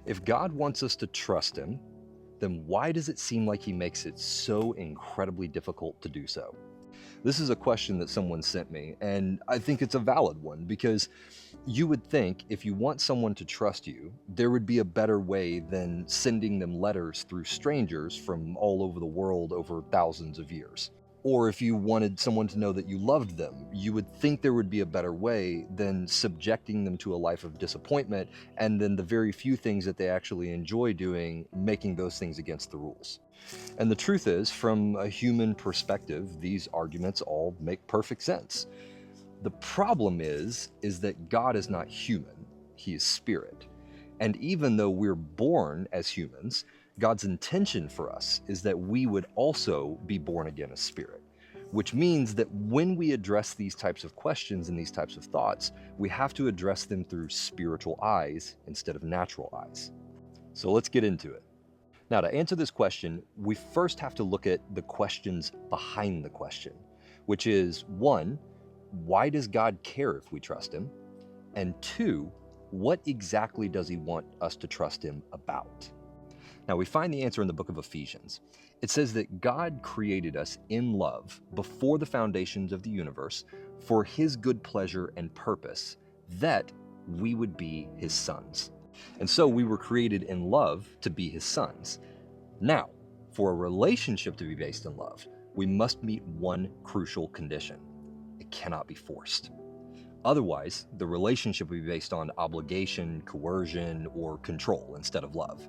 If God wants us to trust him, then why does it seem like he makes it so incredibly difficult to do so? This is a question that someone sent me, and I think it's a valid one because you would think if you want someone to trust you, there would be a better way than sending them letters through strangers from all over the world over thousands of years. Or if you wanted someone to know that you loved them, you would think there would be a better way than subjecting them to a life of disappointment and then the very few things that they actually enjoy doing, making those things against the rules. And the truth is, from a human perspective, these arguments all make perfect sense. The problem is that God is not human, he is spirit. And even though we're born as humans, God's intention for us is that we would also be born again as spirit, which means that when we address these types of questions and these types of thoughts, we have to address them through spiritual eyes instead of natural eyes. So let's get into it. Now, to answer this question, we first have to look at the questions behind the question, which is one, why does God care if we trust him? And two, what exactly does he want us to trust him about? Now, we find the answer in the book of Ephesians. It says that God created us in love before the foundations of the universe for his good pleasure and purpose, that we would be his sons. And so we were created in love to be his sons. Now, for a relationship to be based in love, we must meet one crucial condition. It cannot be forced. Otherwise, the relationship will be based on obligation, coercion, or control instead of love.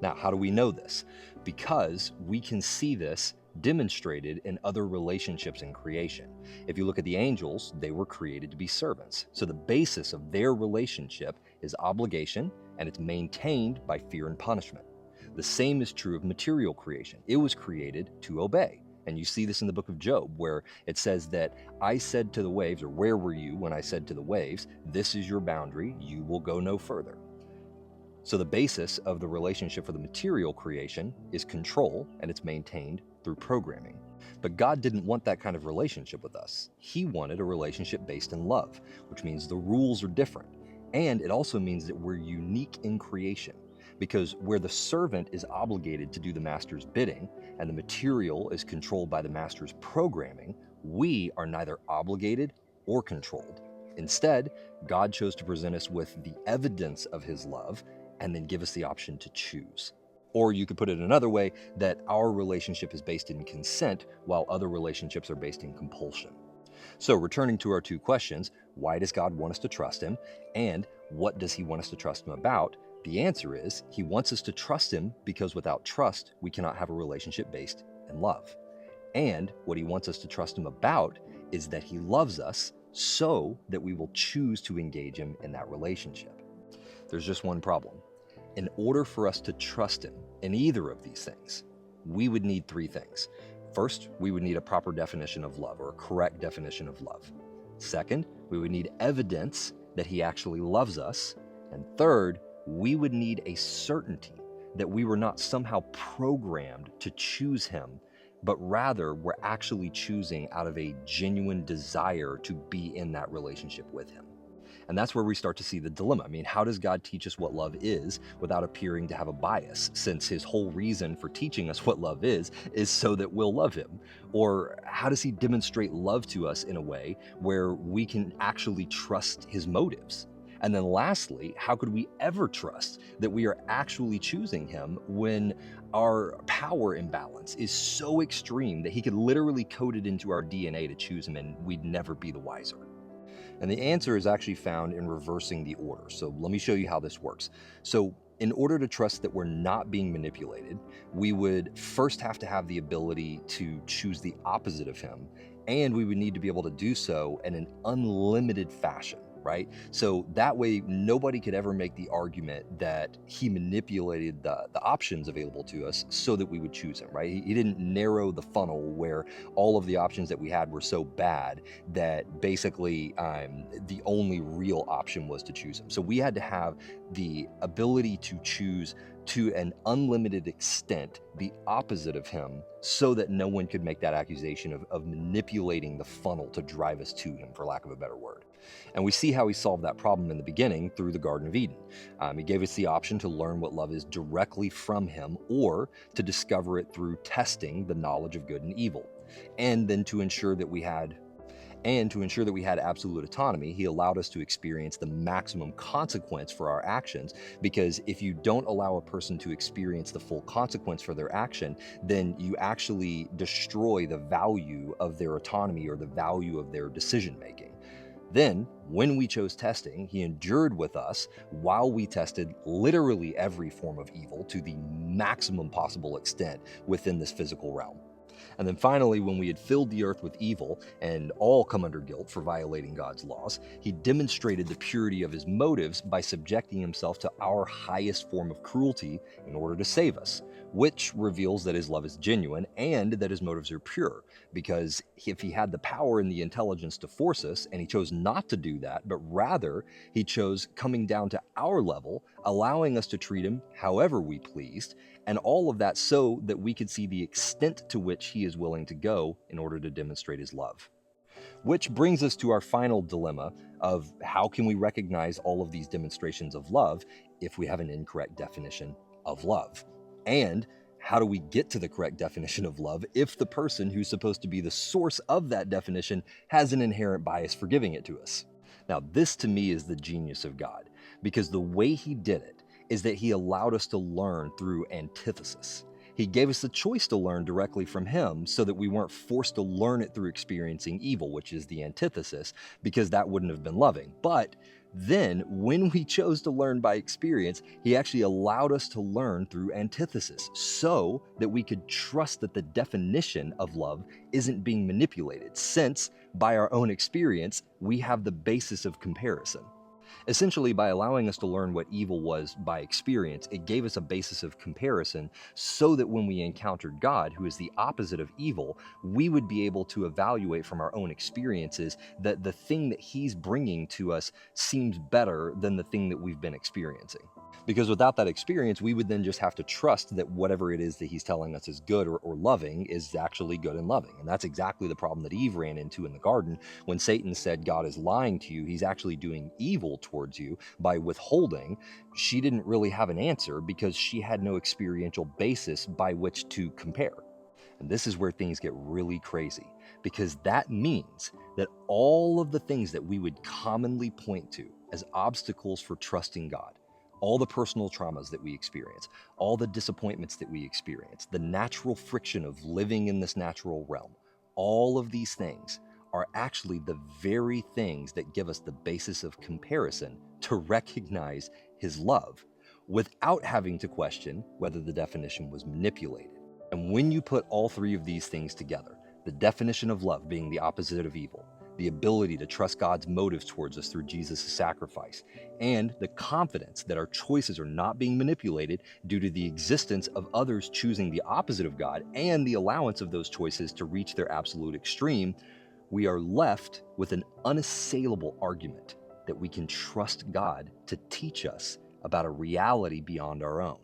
Now, how do we know this? Because we can see this demonstrated in other relationships in creation. If you look at the angels, they were created to be servants. So the basis of their relationship is obligation, and it's maintained by fear and punishment. The same is true of material creation. It was created to obey. And you see this in the book of Job, where it says that I said to the waves, or where were you when I said to the waves, this is your boundary, you will go no further. So the basis of the relationship for the material creation is control, and it's maintained through programming. But God didn't want that kind of relationship with us. He wanted a relationship based in love, which means the rules are different. And it also means that we're unique in creation, because where the servant is obligated to do the master's bidding and the material is controlled by the master's programming, we are neither obligated or controlled. Instead, God chose to present us with the evidence of his love and then give us the option to choose. Or you could put it another way, that our relationship is based in consent while other relationships are based in compulsion. So returning to our two questions, why does God want us to trust him? And what does he want us to trust him about? The answer is, he wants us to trust him because without trust, we cannot have a relationship based in love. And what he wants us to trust him about is that he loves us so that we will choose to engage him in that relationship. There's just one problem. In order for us to trust him in either of these things, we would need three things. First, we would need a proper definition of love, or a correct definition of love. Second, we would need evidence that he actually loves us. And third, we would need a certainty that we were not somehow programmed to choose him, but rather we're actually choosing out of a genuine desire to be in that relationship with him. And that's where we start to see the dilemma. I mean, how does God teach us what love is without appearing to have a bias, since his whole reason for teaching us what love is so that we'll love him? Or how does he demonstrate love to us in a way where we can actually trust his motives? And then lastly, how could we ever trust that we are actually choosing him when our power imbalance is so extreme that he could literally code it into our DNA to choose him and we'd never be the wiser? And the answer is actually found in reversing the order. So let me show you how this works. So in order to trust that we're not being manipulated, we would first have to have the ability to choose the opposite of him, and we would need to be able to do so in an unlimited fashion, right? So that way, nobody could ever make the argument that he manipulated the options available to us so that we would choose him, right? He didn't narrow the funnel where all of the options that we had were so bad that basically the only real option was to choose him. So we had to have the ability to choose to an unlimited extent the opposite of him so that no one could make that accusation of manipulating the funnel to drive us to him, for lack of a better word. And we see how he solved that problem in the beginning through the Garden of Eden. He gave us the option to learn what love is directly from him, or to discover it through testing the knowledge of good and evil. And then to ensure that we had absolute autonomy, he allowed us to experience the maximum consequence for our actions. Because if you don't allow a person to experience the full consequence for their action, then you actually destroy the value of their autonomy or the value of their decision making. Then, when we chose testing, he endured with us while we tested literally every form of evil to the maximum possible extent within this physical realm. And then finally, when we had filled the earth with evil and all come under guilt for violating God's laws, he demonstrated the purity of his motives by subjecting himself to our highest form of cruelty in order to save us, which reveals that his love is genuine and that his motives are pure. Because if he had the power and the intelligence to force us, and he chose not to do that, but rather he chose coming down to our level, allowing us to treat him however we pleased, and all of that so that we could see the extent to which he is willing to go in order to demonstrate his love. Which brings us to our final dilemma of how can we recognize all of these demonstrations of love if we have an incorrect definition of love? And how do we get to the correct definition of love if the person who's supposed to be the source of that definition has an inherent bias for giving it to us? Now, this to me is the genius of God, because the way he did it is that he allowed us to learn through antithesis. He gave us the choice to learn directly from him so that we weren't forced to learn it through experiencing evil, which is the antithesis, because that wouldn't have been loving. But then, when we chose to learn by experience, he actually allowed us to learn through antithesis so that we could trust that the definition of love isn't being manipulated, since by our own experience, we have the basis of comparison. Essentially, by allowing us to learn what evil was by experience, it gave us a basis of comparison so that when we encountered God, who is the opposite of evil, we would be able to evaluate from our own experiences that the thing that he's bringing to us seems better than the thing that we've been experiencing. Because without that experience, we would then just have to trust that whatever it is that he's telling us is good or loving is actually good and loving. And that's exactly the problem that Eve ran into in the garden. When Satan said, God is lying to you, he's actually doing evil towards you by withholding, she didn't really have an answer because she had no experiential basis by which to compare. And this is where things get really crazy, because that means that all of the things that we would commonly point to as obstacles for trusting God, all the personal traumas that we experience, all the disappointments that we experience, the natural friction of living in this natural realm, all of these things are actually the very things that give us the basis of comparison to recognize his love without having to question whether the definition was manipulated. And when you put all three of these things together, the definition of love being the opposite of evil, the ability to trust God's motives towards us through Jesus' sacrifice, and the confidence that our choices are not being manipulated due to the existence of others choosing the opposite of God and the allowance of those choices to reach their absolute extreme, we are left with an unassailable argument that we can trust God to teach us about a reality beyond our own.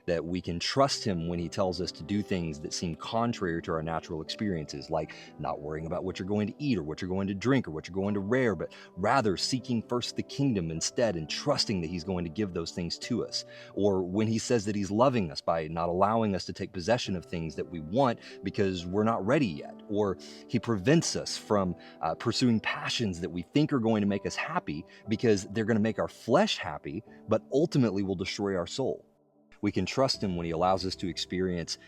That we can trust him when he tells us to do things that seem contrary to our natural experiences, like not worrying about what you're going to eat or what you're going to drink or what you're going to wear, but rather seeking first the kingdom instead and trusting that he's going to give those things to us. Or when he says that he's loving us by not allowing us to take possession of things that we want because we're not ready yet. Or he prevents us from pursuing passions that we think are going to make us happy because they're going to make our flesh happy, but ultimately will destroy our soul. We can trust him when he allows us to experience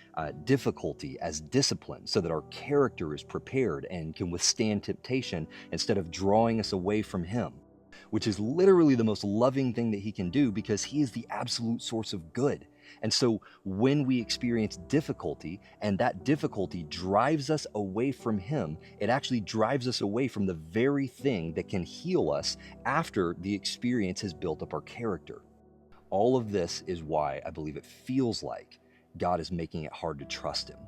difficulty as discipline so that our character is prepared and can withstand temptation instead of drawing us away from him, which is literally the most loving thing that he can do because he is the absolute source of good. And so when we experience difficulty and that difficulty drives us away from him, it actually drives us away from the very thing that can heal us after the experience has built up our character. All of this is why I believe it feels like God is making it hard to trust him.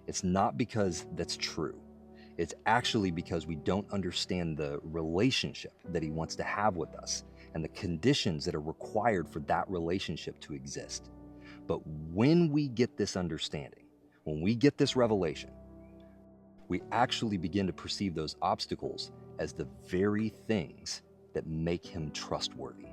It's not because that's true. It's actually because we don't understand the relationship that he wants to have with us and the conditions that are required for that relationship to exist. But when we get this understanding, when we get this revelation, we actually begin to perceive those obstacles as the very things that make him trustworthy.